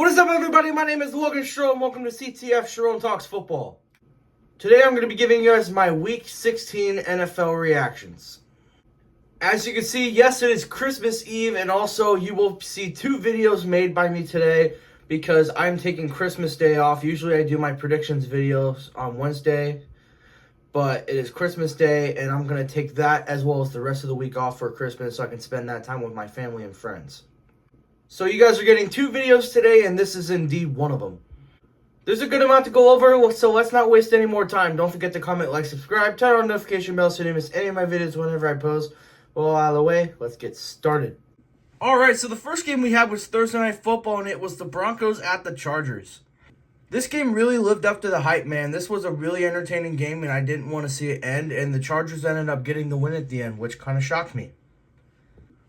What is up, everybody? My name is Logan Stroh, and welcome to CTF Sharon Talks Football. Today, I'm going to be giving you guys my Week 16 NFL reactions. As you can see, yes, it is Christmas Eve, and also you will see two videos made by me today because I'm taking Christmas Day off. Usually, I do my predictions videos on Wednesday, but it is Christmas Day, and I'm going to take that as well as the rest of the week off for Christmas so I can spend that time with my family and friends. So you guys are getting two videos today, and this is indeed one of them. There's a good amount to go over, so let's not waste any more time. Don't forget to comment, like, subscribe, turn on notification bell so you don't miss any of my videos whenever I post. Well, out of the way, let's get started. Alright, so the first game we had was Thursday Night Football, and it was the Broncos at the Chargers. This game really lived up to the hype, man. This was a really entertaining game, and I didn't want to see it end, and the Chargers ended up getting the win at the end, which kind of shocked me.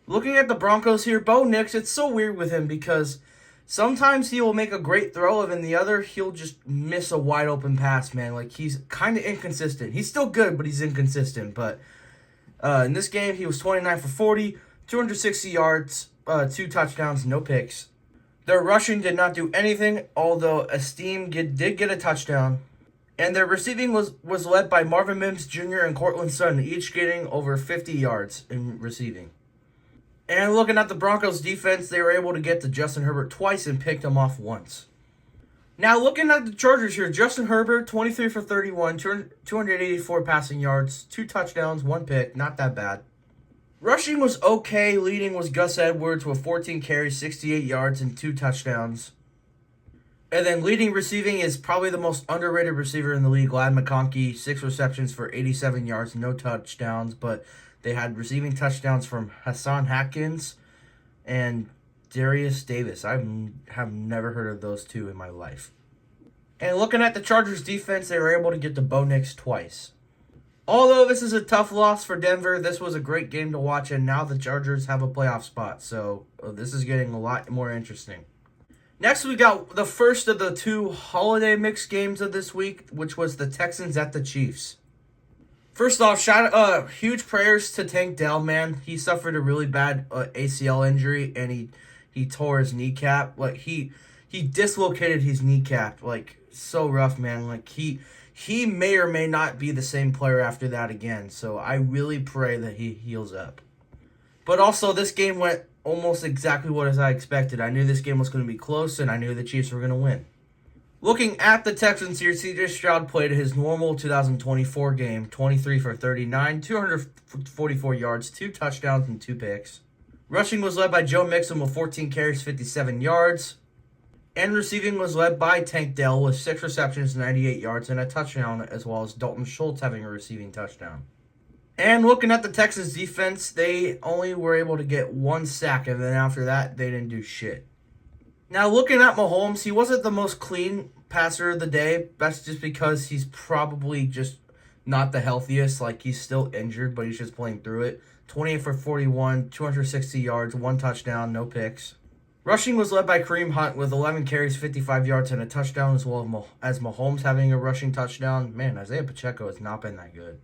Looking at the Broncos here, Bo Nix, it's so weird with him because sometimes he will make a great throw, and the other, he'll just miss a wide open pass, man. Like, he's kind of inconsistent. He's still good, but he's inconsistent. But in this game, he was 29 for 40, 260 yards, 2 touchdowns, no picks. Their rushing did not do anything, although Esteem did get a touchdown. And their receiving was led by Marvin Mims Jr. and Cortland Sutton, each getting over 50 yards in receiving. And looking at the Broncos defense, they were able to get to Justin Herbert twice and picked him off once. Now looking at the Chargers here, Justin Herbert, 23 for 31, 284 passing yards, 2 touchdowns, 1 pick, not that bad. Rushing was okay, leading was Gus Edwards with 14 carries, 68 yards, and 2 touchdowns. And then leading receiving is probably the most underrated receiver in the league, Ladd McConkey, 6 receptions for 87 yards, no touchdowns, but they had receiving touchdowns from Hassan Haskins and Darius Davis. I have never heard of those two in my life. And looking at the Chargers defense, they were able to get to Bo Nix twice. Although this is a tough loss for Denver, this was a great game to watch, and now the Chargers have a playoff spot. So this is getting a lot more interesting. Next, we got the first of the 2 holiday mix games of this week, which was the Texans at the Chiefs. First off, huge prayers to Tank Dell, man. He suffered a really bad ACL injury, and he tore his kneecap. Like, he dislocated his kneecap. Like, so rough, man. Like, he may or may not be the same player after that again. So I really pray that he heals up. But also, this game went almost exactly what as I expected. I knew this game was going to be close, and I knew the Chiefs were going to win. Looking at the Texans here, C.J. Stroud played his normal 2024 game, 23 for 39, 244 yards, 2 touchdowns, and 2 picks. Rushing was led by Joe Mixon with 14 carries, 57 yards. And receiving was led by Tank Dell with 6 receptions, 98 yards, and a touchdown, as well as Dalton Schultz having a receiving touchdown. And looking at the Texans defense, they only were able to get 1 sack, and then after that, they didn't do shit. Now, looking at Mahomes, he wasn't the most clean passer of the day. That's just because he's probably just not the healthiest. Like, he's still injured, but he's just playing through it. 28 for 41, 260 yards, 1 touchdown, no picks. Rushing was led by Kareem Hunt with 11 carries, 55 yards, and a touchdown, as well as Mahomes having a rushing touchdown. Man, Isaiah Pacheco has not been that good.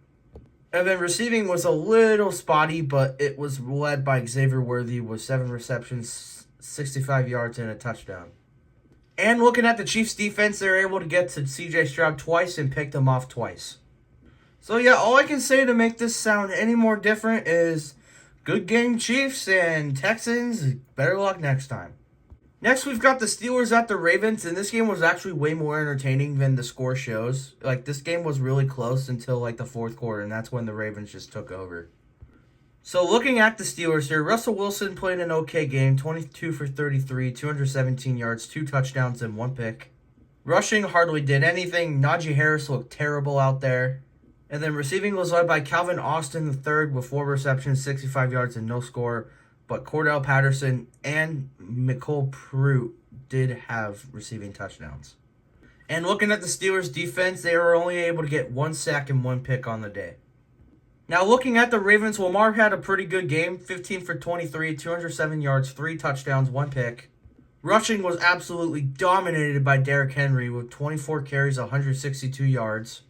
And then receiving was a little spotty, but it was led by Xavier Worthy with 7 receptions, 65 yards, and a touchdown. And looking at the Chiefs defense, they were able to get to C.J. Stroud twice and picked him off twice. So yeah, all I can say to make this sound any more different is good game, Chiefs, and Texans, better luck next time. Next, we've got the Steelers at the Ravens, and this game was actually way more entertaining than the score shows. Like, this game was really close until, like, the 4th quarter, and that's when the Ravens just took over. So looking at the Steelers here, Russell Wilson played an okay game, 22 for 33, 217 yards, 2 touchdowns, and 1 pick. Rushing hardly did anything. Najee Harris looked terrible out there. And then receiving was led by Calvin Austin III with 4 receptions, 65 yards, and no score. But Cordell Patterson and McCole Pruitt did have receiving touchdowns. And looking at the Steelers' defense, they were only able to get 1 sack and 1 pick on the day. Now, looking at the Ravens, Lamar had a pretty good game, 15 for 23, 207 yards, 3 touchdowns, 1 pick. Rushing was absolutely dominated by Derrick Henry with 24 carries, 162 yards.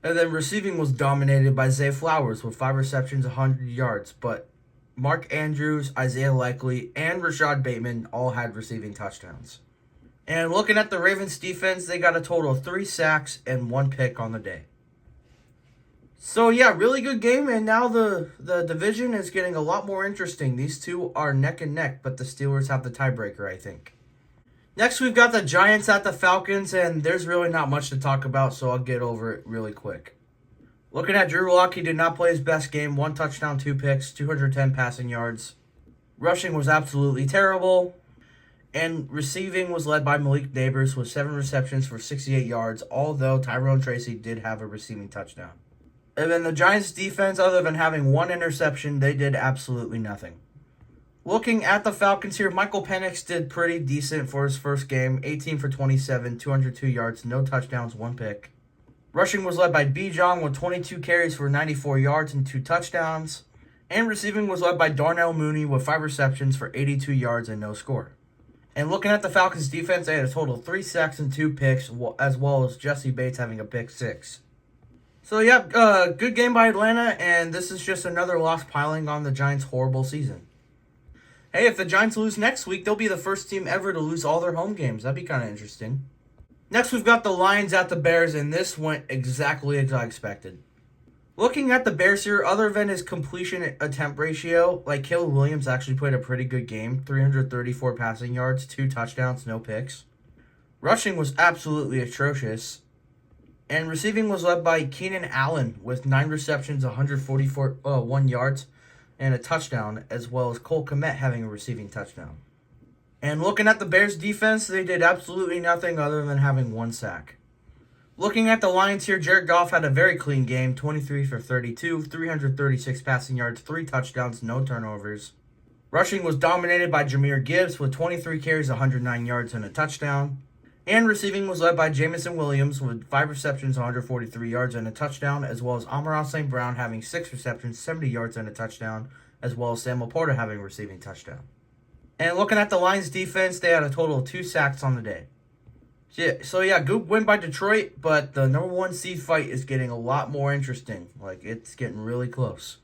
And then receiving was dominated by Zay Flowers with 5 receptions, 100 yards. But Mark Andrews, Isaiah Likely, and Rashad Bateman all had receiving touchdowns. And looking at the Ravens defense, they got a total of 3 sacks and 1 pick on the day. So yeah, really good game, and now the division is getting a lot more interesting. These two are neck and neck, but the Steelers have the tiebreaker, I think. Next, we've got the Giants at the Falcons, and there's really not much to talk about, so I'll get over it really quick. Looking at Drew Lock, he did not play his best game. 1 touchdown, 2 picks, 210 passing yards. Rushing was absolutely terrible. And receiving was led by Malik Nabers with 7 receptions for 68 yards, although Tyrone Tracy did have a receiving touchdown. And then the Giants' defense, other than having 1 interception, they did absolutely nothing. Looking at the Falcons here, Michael Penix did pretty decent for his first game. 18 for 27, 202 yards, no touchdowns, 1 pick. Rushing was led by Bijan with 22 carries for 94 yards and 2 touchdowns. And receiving was led by Darnell Mooney with 5 receptions for 82 yards and no score. And looking at the Falcons' defense, they had a total of 3 sacks and 2 picks, as well as Jesse Bates having a pick 6. So, yeah, good game by Atlanta, and this is just another loss piling on the Giants' horrible season. Hey, if the Giants lose next week, they'll be the first team ever to lose all their home games. That'd be kind of interesting. Next, we've got the Lions at the Bears, and this went exactly as I expected. Looking at the Bears here, other than his completion attempt ratio, like Caleb Williams actually played a pretty good game. 334 passing yards, 2 touchdowns, no picks. Rushing was absolutely atrocious. And receiving was led by Keenan Allen with 9 receptions, 141 yards, and a touchdown, as well as Cole Kmet having a receiving touchdown. And looking at the Bears defense, they did absolutely nothing other than having 1 sack. Looking at the Lions here, Jared Goff had a very clean game, 23 for 32, 336 passing yards, 3 touchdowns, no turnovers. Rushing was dominated by Jahmyr Gibbs with 23 carries, 109 yards, and a touchdown. And receiving was led by Jameson Williams with 5 receptions, 143 yards, and a touchdown, as well as Amon-Ra St. Brown having 6 receptions, 70 yards, and a touchdown, as well as Sam Laporta having a receiving touchdown. And looking at the Lions defense, they had a total of 2 sacks on the day. So yeah, good win by Detroit, but the number 1 seed fight is getting a lot more interesting. Like, it's getting really close.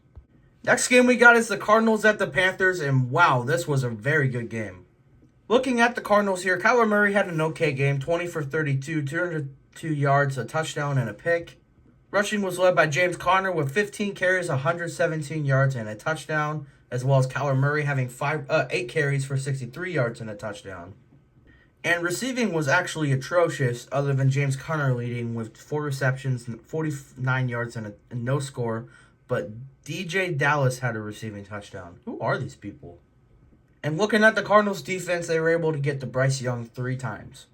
Next game we got is the Cardinals at the Panthers, and wow, this was a very good game. Looking at the Cardinals here, Kyler Murray had an okay game, 20 for 32, 202 yards, a touchdown, and a pick. Rushing was led by James Conner with 15 carries, 117 yards, and a touchdown, as well as Kyler Murray having 8 carries for 63 yards and a touchdown. And receiving was actually atrocious, other than James Conner leading with 4 receptions, 49 yards, and no score. But DJ Dallas had a receiving touchdown. Who are these people? And looking at the Cardinals defense, they were able to get to Bryce Young 3 times.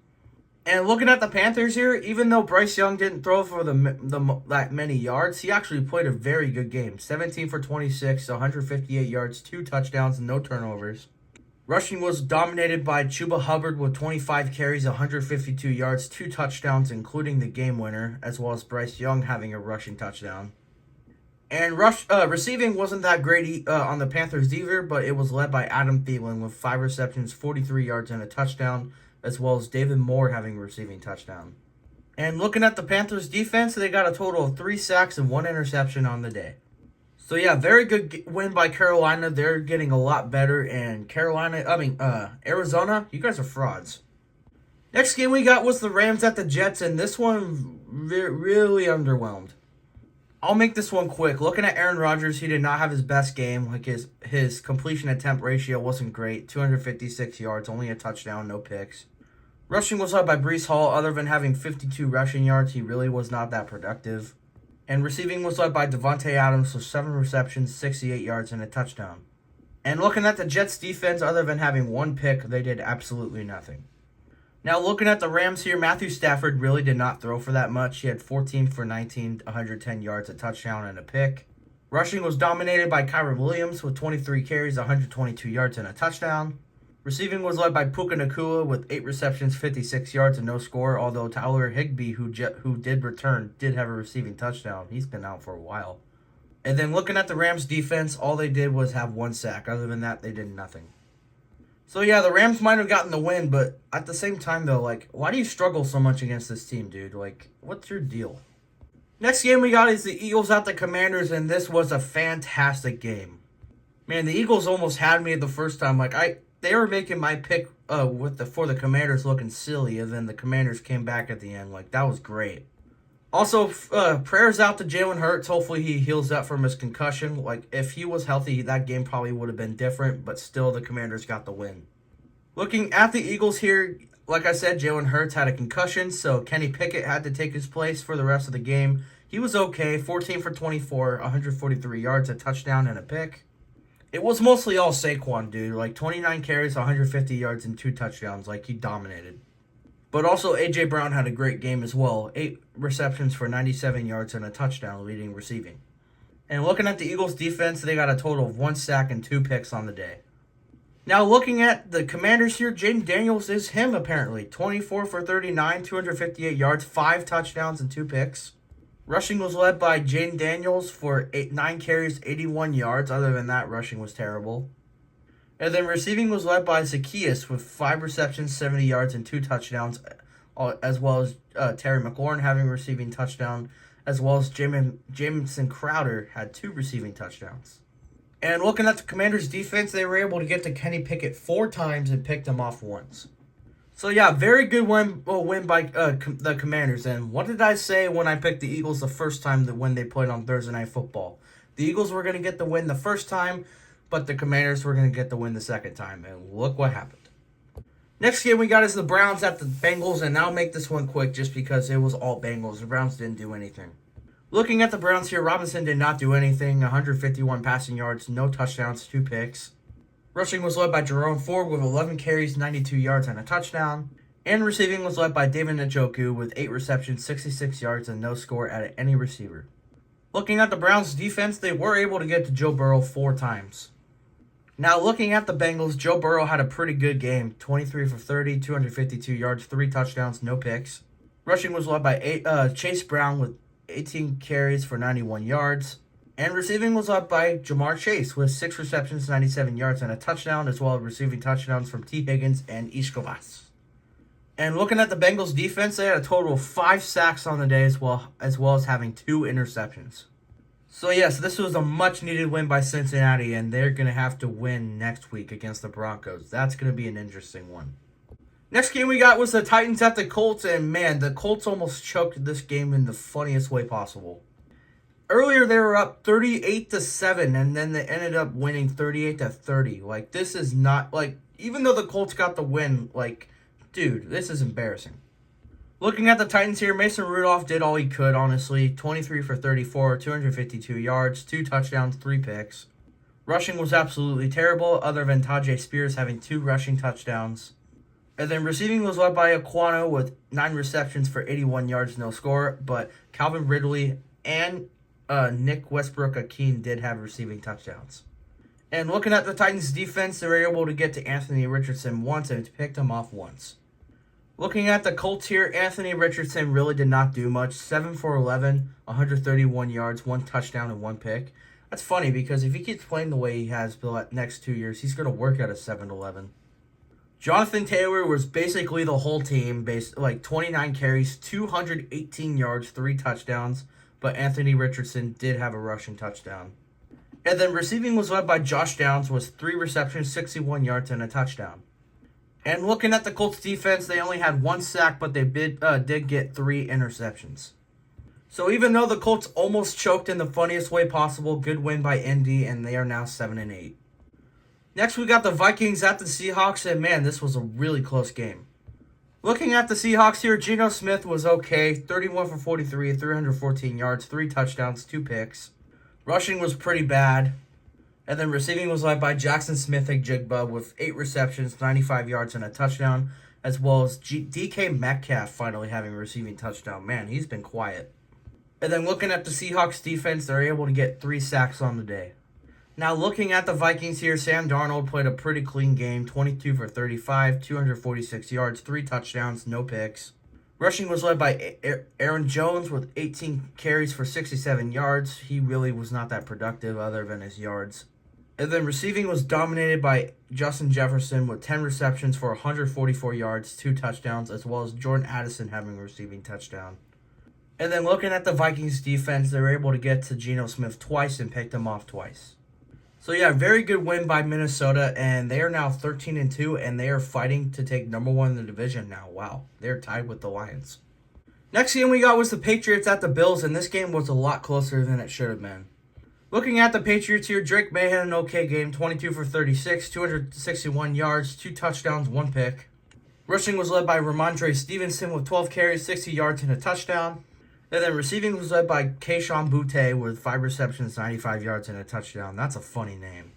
And looking at the Panthers here, even though Bryce Young didn't throw for that many yards, he actually played a very good game. 17 for 26, 158 yards, 2 touchdowns, and no turnovers. Rushing was dominated by Chuba Hubbard with 25 carries, 152 yards, 2 touchdowns, including the game winner, as well as Bryce Young having a rushing touchdown. And receiving wasn't that great on the Panthers either, but it was led by Adam Thielen with 5 receptions, 43 yards, and a touchdown, as well as David Moore having a receiving touchdown. And looking at the Panthers defense, they got a total of 3 sacks and 1 interception on the day. So yeah, very good win by Carolina. They're getting a lot better, and Arizona, you guys are frauds. Next game we got was the Rams at the Jets, and this one really underwhelmed. I'll make this one quick. Looking at Aaron Rodgers, he did not have his best game. Like his completion attempt ratio wasn't great. 256 yards, only a touchdown, no picks. Rushing was led by Breece Hall. Other than having 52 rushing yards, he really was not that productive. And receiving was led by Devontae Adams with 7 receptions, 68 yards, and a touchdown. And looking at the Jets defense, other than having 1 pick, they did absolutely nothing. Now looking at the Rams here, Matthew Stafford really did not throw for that much. He had 14 for 19, 110 yards, a touchdown, and a pick. Rushing was dominated by Kyren Williams with 23 carries, 122 yards, and a touchdown. Receiving was led by Puka Nacua with 8 receptions, 56 yards, and no score, although Tyler Higbee, who did return, did have a receiving touchdown. He's been out for a while. And then looking at the Rams defense, all they did was have 1 sack. Other than that, they did nothing. So yeah, the Rams might have gotten the win, but at the same time though, like, why do you struggle so much against this team, dude? Like, what's your deal? Next game we got is the Eagles at the Commanders, and this was a fantastic game. Man, the Eagles almost had me the first time. Like, they were making my pick for the Commanders looking silly, and then the Commanders came back at the end. Like, that was great. Also, prayers out to Jalen Hurts. Hopefully he heals up from his concussion. Like, if he was healthy, that game probably would have been different, but still the Commanders got the win. Looking at the Eagles here, like I said, Jalen Hurts had a concussion, so Kenny Pickett had to take his place for the rest of the game. He was okay, 14 for 24, 143 yards, a touchdown, and a pick. It was mostly all Saquon, dude. Like, 29 carries, 150 yards, and 2 touchdowns. Like, he dominated. But also, A.J. Brown had a great game as well. 8 receptions for 97 yards and a touchdown, leading receiving. And looking at the Eagles' defense, they got a total of 1 sack and 2 picks on the day. Now, looking at the Commanders here, Jaden Daniels is him, apparently. 24 for 39, 258 yards, 5 touchdowns, and 2 picks. Rushing was led by Jaden Daniels for 9 carries, 81 yards. Other than that, rushing was terrible. And then receiving was led by Zacchaeus with 5 receptions, 70 yards, and 2 touchdowns, as well as Terry McLaurin having a receiving touchdown, as well as Jamison Crowder had 2 receiving touchdowns. And looking at the Commanders' defense, they were able to get to Kenny Pickett 4 times and picked him off once. So yeah, very good win by the Commanders. And what did I say when I picked the Eagles the first time when they played on Thursday Night Football? The Eagles were going to get the win the first time, but the Commanders were going to get the win the second time. And look what happened. Next game we got is the Browns at the Bengals, and I'll make this one quick just because it was all Bengals. The Browns didn't do anything. Looking at the Browns here, Robinson did not do anything. 151 passing yards, no touchdowns, 2 picks. Rushing was led by Jerome Ford with 11 carries, 92 yards, and a touchdown. And receiving was led by David Njoku with 8 receptions, 66 yards, and no score at any receiver. Looking at the Browns' defense, they were able to get to Joe Burrow 4 times. Now, looking at the Bengals, Joe Burrow had a pretty good game. 23 for 30, 252 yards, 3 touchdowns, no picks. Rushing was led by Chase Brown with 18 carries for 91 yards. And receiving was led by Jamar Chase with 6 receptions, 97 yards, and a touchdown, as well as receiving touchdowns from T. Higgins and Ishkovas. And looking at the Bengals defense, they had a total of 5 sacks on the day, as well as having 2 interceptions. So yes, this was a much-needed win by Cincinnati, and they're going to have to win next week against the Broncos. That's going to be an interesting one. Next game we got was the Titans at the Colts, and man, the Colts almost choked this game in the funniest way possible. Earlier they were up 38-7, and then they ended up winning 38-30. Like, this is not, like, even though the Colts got the win, like, dude, this is embarrassing. Looking at the Titans here, Mason Rudolph did all he could, honestly. 23 for 34, 252 yards, 2 touchdowns, 3 picks. Rushing was absolutely terrible, other than Tajay Spears having 2 rushing touchdowns. And then receiving was led by Aquano with 9 receptions for 81 yards, no score. But Calvin Ridley and Nick Westbrook-Akeen did have receiving touchdowns. And looking at the Titans' defense, they were able to get to Anthony Richardson once and picked him off once. Looking at the Colts here, Anthony Richardson really did not do much. 7 for 11, 131 yards, 1 touchdown, and 1 pick. That's funny because if he keeps playing the way he has the next 2 years, he's going to work at a 7-11. Jonathan Taylor was basically the whole team, 29 carries, 218 yards, 3 touchdowns, but Anthony Richardson did have a rushing touchdown. And then receiving was led by Josh Downs with 3 receptions, 61 yards, and a touchdown. And looking at the Colts defense, they only had 1 sack, but they did get 3 interceptions. So even though the Colts almost choked in the funniest way possible, good win by Indy, and they are now 7-8. Next, we got the Vikings at the Seahawks, and man, this was a really close game. Looking at the Seahawks here, Geno Smith was okay. 31 for 43, 314 yards, 3 touchdowns, 2 picks. Rushing was pretty bad. And then receiving was led by Jackson Smith-Njigba with 8 receptions, 95 yards, and a touchdown, as well as DK Metcalf finally having a receiving touchdown. Man, he's been quiet. And then looking at the Seahawks defense, they're able to get 3 sacks on the day. Now looking at the Vikings here, Sam Darnold played a pretty clean game. 22 for 35, 246 yards, 3 touchdowns, no picks. Rushing was led by Aaron Jones with 18 carries for 67 yards. He really was not that productive other than his yards. And then receiving was dominated by Justin Jefferson with 10 receptions for 144 yards, 2 touchdowns, as well as Jordan Addison having a receiving touchdown. And then looking at the Vikings defense, they were able to get to Geno Smith twice and picked him off twice. So yeah, very good win by Minnesota, and they are now 13-2, and they are fighting to take #1 in the division now. Wow, they're tied with the Lions. Next game we got was the Patriots at the Bills, and this game was a lot closer than it should have been. Looking at the Patriots here, Drake May had an okay game, 22 for 36, 261 yards, 2 touchdowns, 1 pick. Rushing was led by Ramondre Stevenson with 12 carries, 60 yards, and a touchdown. And then receiving was led by Kayshon Boutte with 5 receptions, 95 yards, and a touchdown. That's a funny name.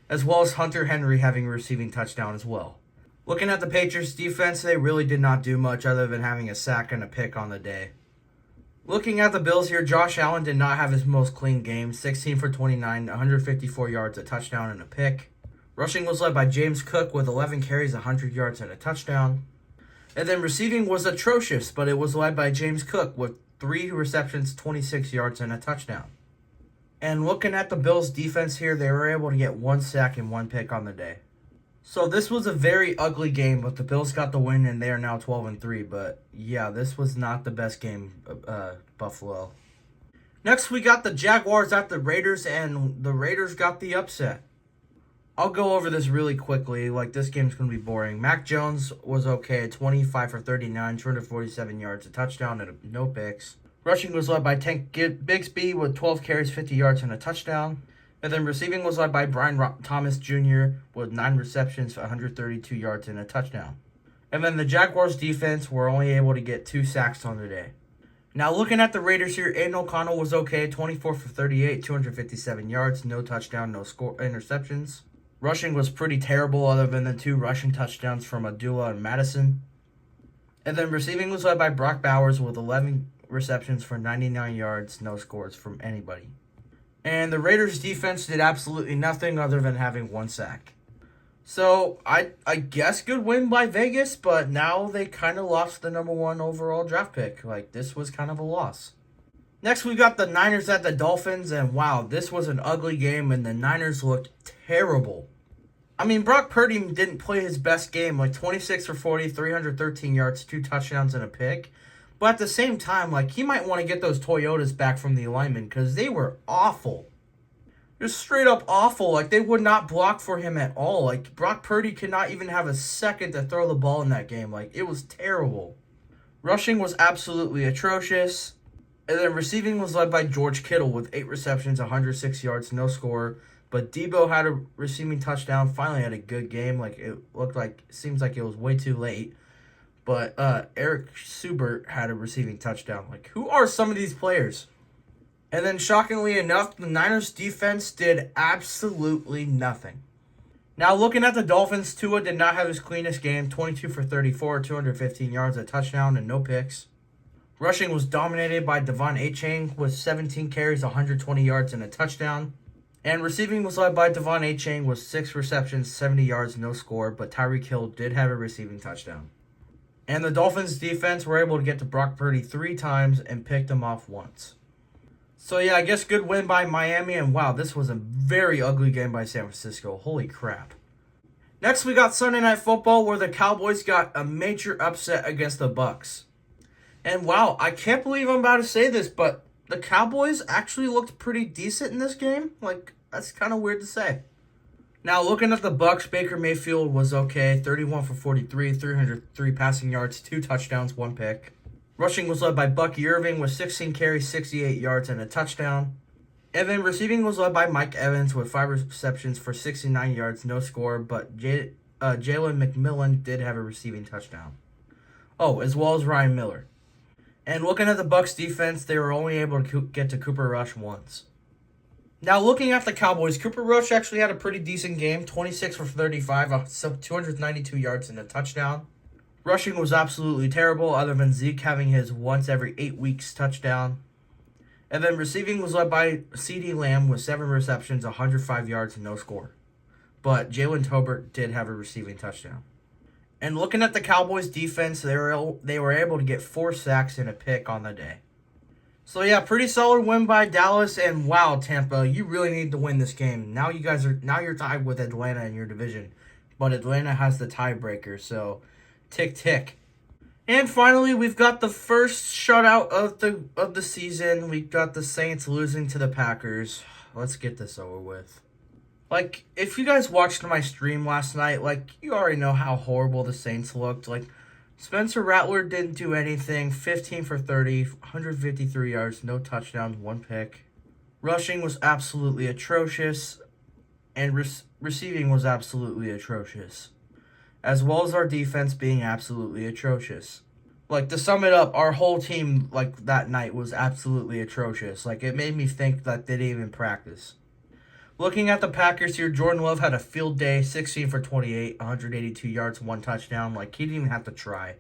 As well as Hunter Henry having a receiving touchdown as well. Looking at the Patriots defense, they really did not do much other than having a sack and a pick on the day. Looking at the Bills here, Josh Allen did not have his most clean game. 16 for 29, 154 yards, a touchdown, and a pick. Rushing was led by James Cook with 11 carries, 100 yards, and a touchdown. And then receiving was atrocious, but it was led by James Cook with 3 receptions, 26 yards, and a touchdown. And looking at the Bills' defense here, they were able to get 1 sack and 1 pick on the day. So this was a very ugly game, but the Bills got the win, and they are now 12-3. But yeah, this was not the best game, Buffalo. Next, we got the Jaguars at the Raiders, and the Raiders got the upset. I'll go over this really quickly. Like, this game's going to be boring. Mac Jones was okay, 25 for 39, 247 yards, a touchdown, and no picks. Rushing was led by Tank Bigsby with 12 carries, 50 yards, and a touchdown. And then receiving was led by Brian Thomas Jr. with 9 receptions, 132 yards, and a touchdown. And then the Jaguars defense were only able to get 2 sacks on the day. Now looking at the Raiders here, Aiden O'Connell was okay, 24 for 38, 257 yards, no touchdown, no interceptions. Rushing was pretty terrible other than the 2 rushing touchdowns from Abdullah and Madison. And then receiving was led by Brock Bowers with 11 receptions for 99 yards, no scores from anybody. And the Raiders defense did absolutely nothing other than having 1 sack. So, I guess good win by Vegas, but now they kind of lost the #1 overall draft pick. Like, this was kind of a loss. Next, we got the Niners at the Dolphins, and wow, this was an ugly game, and the Niners looked terrible. I mean, Brock Purdy didn't play his best game, like 26 for 40, 313 yards, 2 touchdowns, and a pick. But at the same time, like, he might want to get those Toyotas back from the alignment because they were awful. Just straight up awful. Like, they would not block for him at all. Like, Brock Purdy could not even have a second to throw the ball in that game. Like, it was terrible. Rushing was absolutely atrocious. And then receiving was led by George Kittle with 8 receptions, 106 yards, no score. But Debo had a receiving touchdown. Finally had a good game. Like, seems like it was way too late. But Eric Subert had a receiving touchdown. Like, who are some of these players? And then, shockingly enough, the Niners defense did absolutely nothing. Now, looking at the Dolphins, Tua did not have his cleanest game. 22 for 34, 215 yards, a touchdown, and no picks. Rushing was dominated by Devon Achane with 17 carries, 120 yards, and a touchdown. And receiving was led by Devon Achane with 6 receptions, 70 yards, no score. But Tyreek Hill did have a receiving touchdown. And the Dolphins defense were able to get to Brock Purdy 3 times and picked him off once. So yeah, I guess good win by Miami, and wow, this was a very ugly game by San Francisco. Holy crap. Next, we got Sunday Night Football, where the Cowboys got a major upset against the Bucs. And wow, I can't believe I'm about to say this, but the Cowboys actually looked pretty decent in this game. Like, that's kind of weird to say. Now, looking at the Bucs, Baker Mayfield was okay. 31 for 43, 303 passing yards, 2 touchdowns, 1 pick. Rushing was led by Bucky Irving with 16 carries, 68 yards, and a touchdown. And then receiving was led by Mike Evans with 5 receptions for 69 yards, no score, but Jalen McMillan did have a receiving touchdown. Oh, as well as Ryan Miller. And looking at the Bucs defense, they were only able to get to Cooper Rush once. Now, looking at the Cowboys, Cooper Rush actually had a pretty decent game. 26 for 35, 292 yards, and a touchdown. Rushing was absolutely terrible, other than Zeke having his once every 8 weeks touchdown. And then receiving was led by CeeDee Lamb with 7 receptions, 105 yards, and no score. But Jalen Tolbert did have a receiving touchdown. And looking at the Cowboys defense, they were able to get 4 sacks and a pick on the day. So yeah, pretty solid win by Dallas, and wow, Tampa, you really need to win this game. Now you're tied with Atlanta in your division, but Atlanta has the tiebreaker, so tick tick. And finally, we've got the first shutout of the season. We've got the Saints losing to the Packers. Let's get this over with. Like, if you guys watched my stream last night, like, you already know how horrible the Saints looked. Like, Spencer Rattler didn't do anything. 15 for 30, 153 yards, no touchdowns, 1 pick. Rushing was absolutely atrocious, and receiving was absolutely atrocious. As well as our defense being absolutely atrocious. Like, to sum it up, our whole team, like, that night was absolutely atrocious. Like, it made me think that they didn't even practice. Looking at the Packers here, Jordan Love had a field day, 16 for 28, 182 yards, 1 touchdown. Like, he didn't even have to try.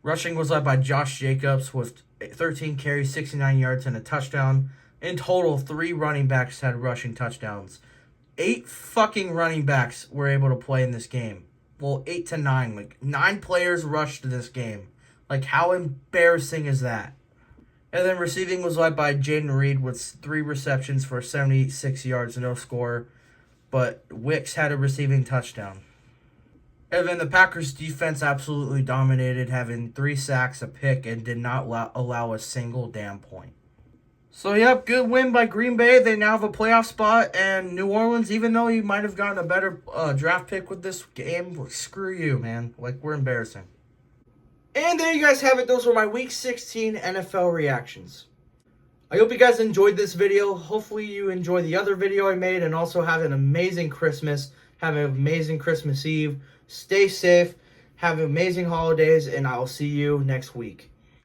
Rushing was led by Josh Jacobs with 13 carries, 69 yards, and a touchdown. In total, 3 running backs had rushing touchdowns. 8 fucking running backs were able to play in this game. Well, 8 to 9. Like, 9 players rushed this game. Like, how embarrassing is that? And then receiving was led by Jaden Reed with 3 receptions for 76 yards, no score. But Wicks had a receiving touchdown. And then the Packers defense absolutely dominated, having 3 sacks, a pick, and did not allow a single damn point. So, yep, good win by Green Bay. They now have a playoff spot. And New Orleans, even though you might have gotten a better draft pick with this game, screw you, man. Like, we're embarrassing. And there you guys have it. Those were my Week 16 NFL reactions. I hope you guys enjoyed this video. Hopefully you enjoyed the other video I made, and also have an amazing Christmas. Have an amazing Christmas Eve. Stay safe. Have amazing holidays, and I'll see you next week.